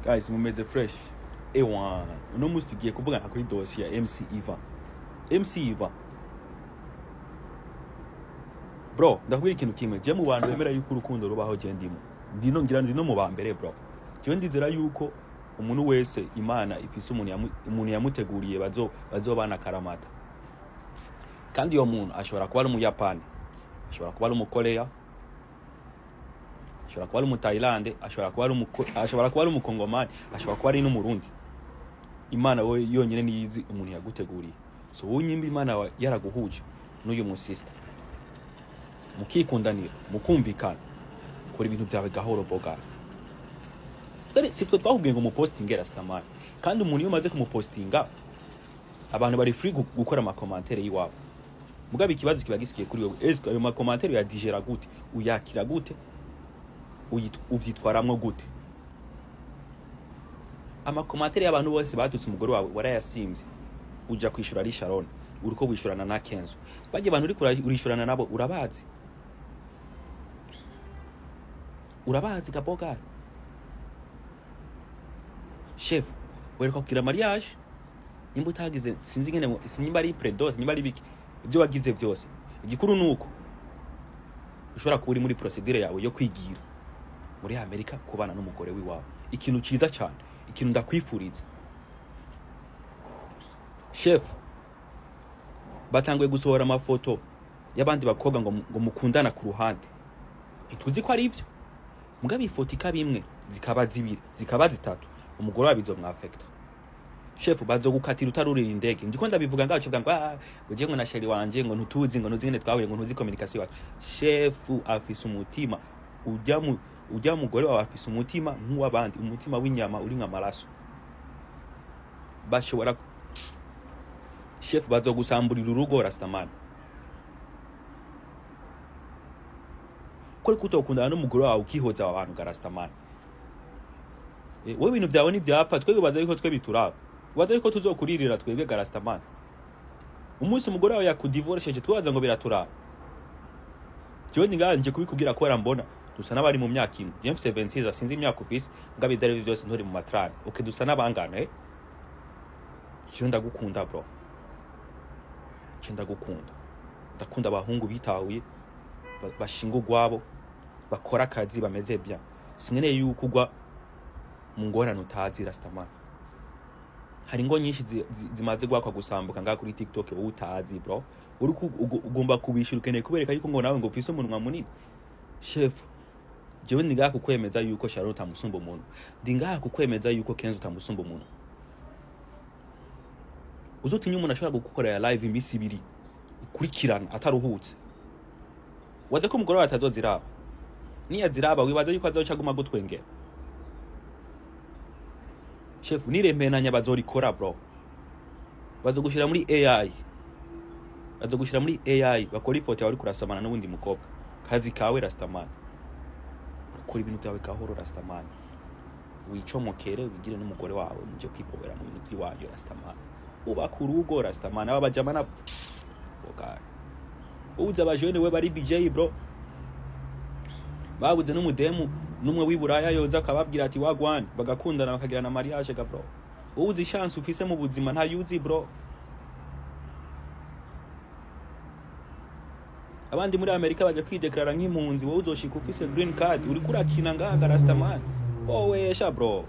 Guys, mumeze fresh. Ewan, uno musi tugiye kuvugana kuri dossier ya MC Yvan. MC Yvan. Bro, ndakubwira ikintu kimwe. Je mu bantu bemera yuko urukundo rubaho je ndimo. Ndino mu bambere bro. Je ndizera yuko umuntu wese Imana ifise umuntu yamuteguriye bazobana karamata. Kandi yo muntu ashobora kuba ari umuyapani, ashobora kuba ari umukoreya, ashobora kuba ari umutayilande, ashobora kuba ari umukongomani, ashobora kuba ari n'umurundi. Imana we yonyine niyizi umuntu yaguteguriye. So unyimba Imana yaraguhuje n'uyu musista. Mukikundanira, mukumvikana, kora ibintu byawe gahoro bogara. Si twe twahubwiye ngo mupostinge rastamani. Kandi umuntu iyo maze kumupostinga abantu bari free gukora amakomantere yiwabo. Mugabe ikibazo kiba gisikiye kuri wewe. Esko ayo makomantere ya digera gute? Uyakira gute? Uvyitwaramwo gute? Amakomantere y'abantu bose batutse umugore wawe warayasimvye. Uja kwishura ari Charon. Uriko wishurana na KENZO. Baje abantu uri urishurana nabo urabazi. Urabazi kaboga. Chef, wereka kugira mariage. Nimba utagize sinzi ngene sinimba ari predos, nimba ari biki. Ibyo wagize byose. Igikuru nuko ushobora kuba uri muri procedure yawe yo kwigira muri Amerika kubana n'umugore wiwawe. Ikintu ciza cyane, ikintu ndakwifuriza. Chef, batangwe gusohora amafoto y'abandi bakobwa ngo mukundana ku ruhande. Ituzi ko ari ivyo. Mugabe ifoto ikabimwe zikaba zibiri, zikaba zitatu. Umugore wabizo mwafekta. Chef bazogukatira utarurira indege. Ndiko ndabivuga ngaco bwa ngo je ngo na sheri wanje ngo ntutuzi ngo nuzine twahuye ngo ntuzi communication yacu. Chef afise umutima ujya mugore wawe afise umutima nk'uwabandi, umutima w'inyama uri nk'amaraso. Bashobora Chef bazogusamburira urugo rastamani. Kuri kutokundana n'umugore wawe ukihoza abantu garastamani. Wewe ibintu byawe ni byapfa twebwe baza yuko twe bituraba. Waza yuko tuzokuririra twebwe garastamani. Umunsi umugore wawe yakudivorceje twaza ngo biraturaba. Jewe nganje kubikubwira ko arambona dusa nabari mu myaka imwe. James 76 sinzi imyaka ufise ngabe byari byose ntori mu matrane. Okay dusa nabangana Je ndagukunda bro. Je ndagukunda. Ndakunda abahungu bitahuye bashinga ugwabo bakora akazi bameze bya. Sinkeneye yuko ugwa mu ngorane utazi rastamani. Hari ngo nyinshi zimaze gwakwa gusambuka nga kuri TikTok wowe utazi bro. Ugomba kubishira ukeneye kubereka yuko ngo nawe ngo ufise umunwa munini. Chef, jewe ndingaha kukwemeza yuko Charon utamusumba umuntu. Ndingaha kukwemeza yuko KENZO utamusumba umuntu. Uzotinya umuntu ashobora gukorera live imbisi ibiri kurikirana ataruhutse. Waze ko umugore atazoziraba. Niya ziraba wibaza yuko azoca guma gutwengera. Chef, nirembenanya bazorikora bro. Bazogushira muri AI. Bazogushira muri AI bakora ifoto yawe uri kurasomana n'ubundi mukobwa. Kazi kawe rastamani. Ukora ibintu byawe gahoro rastamani. Wicomokere wigire n'umugore wawe muje kwipobera mu bintu by'iwanyu rastamani. Ubakura urugo rastamani abajamana. Okay. Uza abajene we bari BJ bro. Babuze n'umudemu numwe wiburaya yoza akababwira ati wagwan bagakundana bakagira na mariage ga bro. Uzi chance ufise mu buzima nta yuzi bro. Abandi muri Amerika baje kwideklara nk'impunzi wowe uzoshika ufise green card uri kurakina ngaha rastamani. Owe sha bro.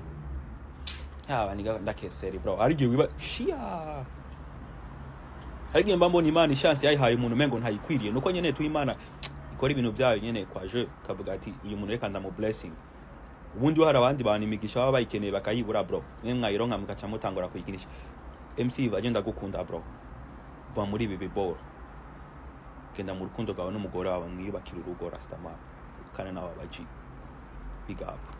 Niga ndakeseri bro. Arige wiba shia. Arige mbambo ni Imana chance yayihaye umuntu mengo ntayikwiriye nuko nyene tu Imana ikora ibintu byayo nyene kwa je kavuga ati uyu muntu reka ndamu blessing. Ubundi hari abandi bantu imigisha baba bayikeneye bakayibura bro. Mwe mwayironka mugaca mutangura kuyikinisha. MC Yvan agenda gukunda bro. Va muri bibi bor. Kenda mu rukundo gawe n'umugore wawe mwiyubakira urugo rastamani. Kana nawe baji. Big up.